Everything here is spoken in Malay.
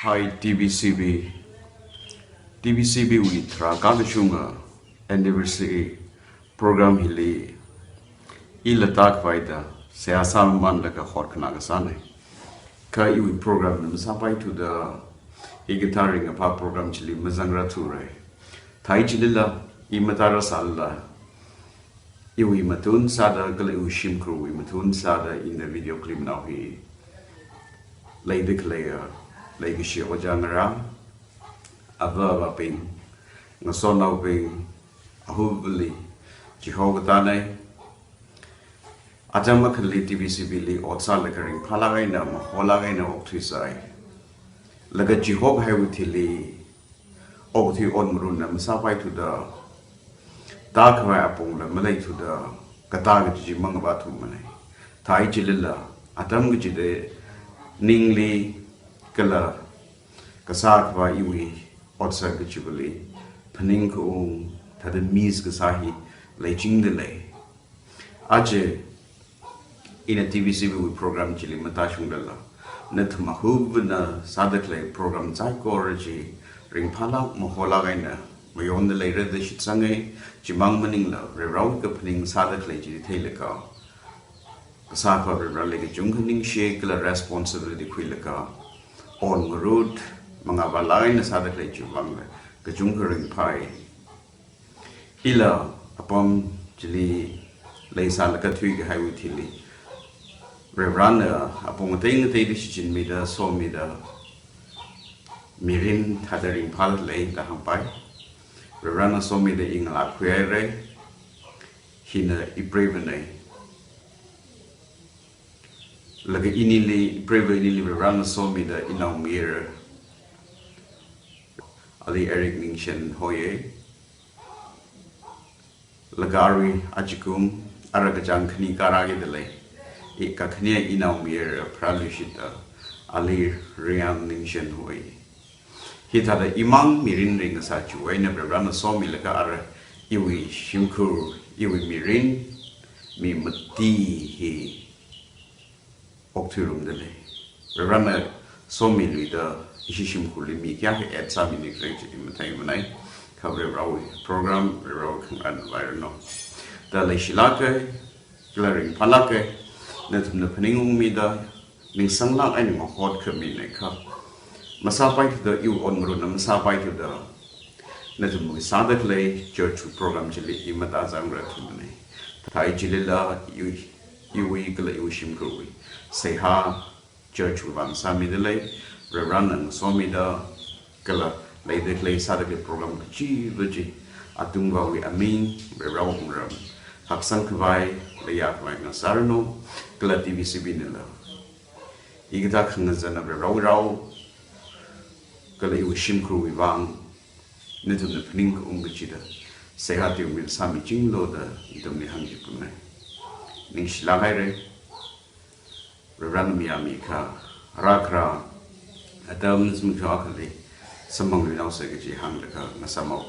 Hi TBCB. TBCB with Rakagashunga anniversary program hili ilatak vaida seasam man laka horkanagasane. Ka iwi program sampai to the guitaring apa program chili mazangra ture. Thai chilila imatara salla. Iwi matun sada kala iwi shimkru iwi matun sada in the video clip now he lay the clear. Like she was young around a verb up in a son of being a hubly Jehovah Dane Atamakali TBCB or Salakaring Palagana, Holagana of Twisai. Like a Jehovah Hevitili of the Onrunam Sapai to the dark upon the Malay to the Katagaji Mangabatu Tai Jililla, Atamgaji de Ningli. Kala kasak va iwi otsa gachibali paning ko tada mis kasahi leching de lay aje in a TBCB program chili matashung dala net mahub na sadak lay program psychology ring pala mohola gaina mayon de lay red de shitsangai jimang maning la rau ka paning sadak lay ji thailaka kasak va rale ke junghaning kala responsibility khilaka on the road, mga balay na sada kay Jubang, kajungkering pai. Ila upon jili lay sala katwig highway tili. Revrana upon ting tay dishin mida so mida mirin tadaring pal lay kahampai. Revrana so mida ingala kuere hina ibrevene. Laga inili breve inili rana so mi da inaw mirror ali NINGSHEN hoye lagari ajikum aragajang khni karage dele ka khni inaw mirror pralushita ali NINGSHEN hoye hita da imang mirin ring sa chuai na rana so mi laga ara iwi shimkur iwi mirin mi mati hi Octurum delay. Rana so many the Ishishim Kulimi Kaki at some integrated in the time when I cover a program, a row and no. The Leshilake, glaring Palake, Netum the Peningum Mida, Ningsang Lang animal hot community. Masapai to the U on Murunam, Masapai to the Netum Sadak Lay, Church program Jili Imatazangra Tumane. Tai Jilila, Iwi Gala Ushim Gui. Say ha, church with one Sami delay, Reran and Somida, Gala, lay the clay Saturday program, G, Virgi, Atunga, we Amin, Reram, Haksankavai, Layak like Nasarno, Gala TBCB Nilla. Igatak Nazana Rau, Gala Ushim Crew Ivan, Nitum the Pink Ungachida, say ha to with Sami Jinglo, the Domini Hangipune. Ningshlahire. RAMYO ka rakra adam smukakali samang linaw sa gaji hang laka nasamaw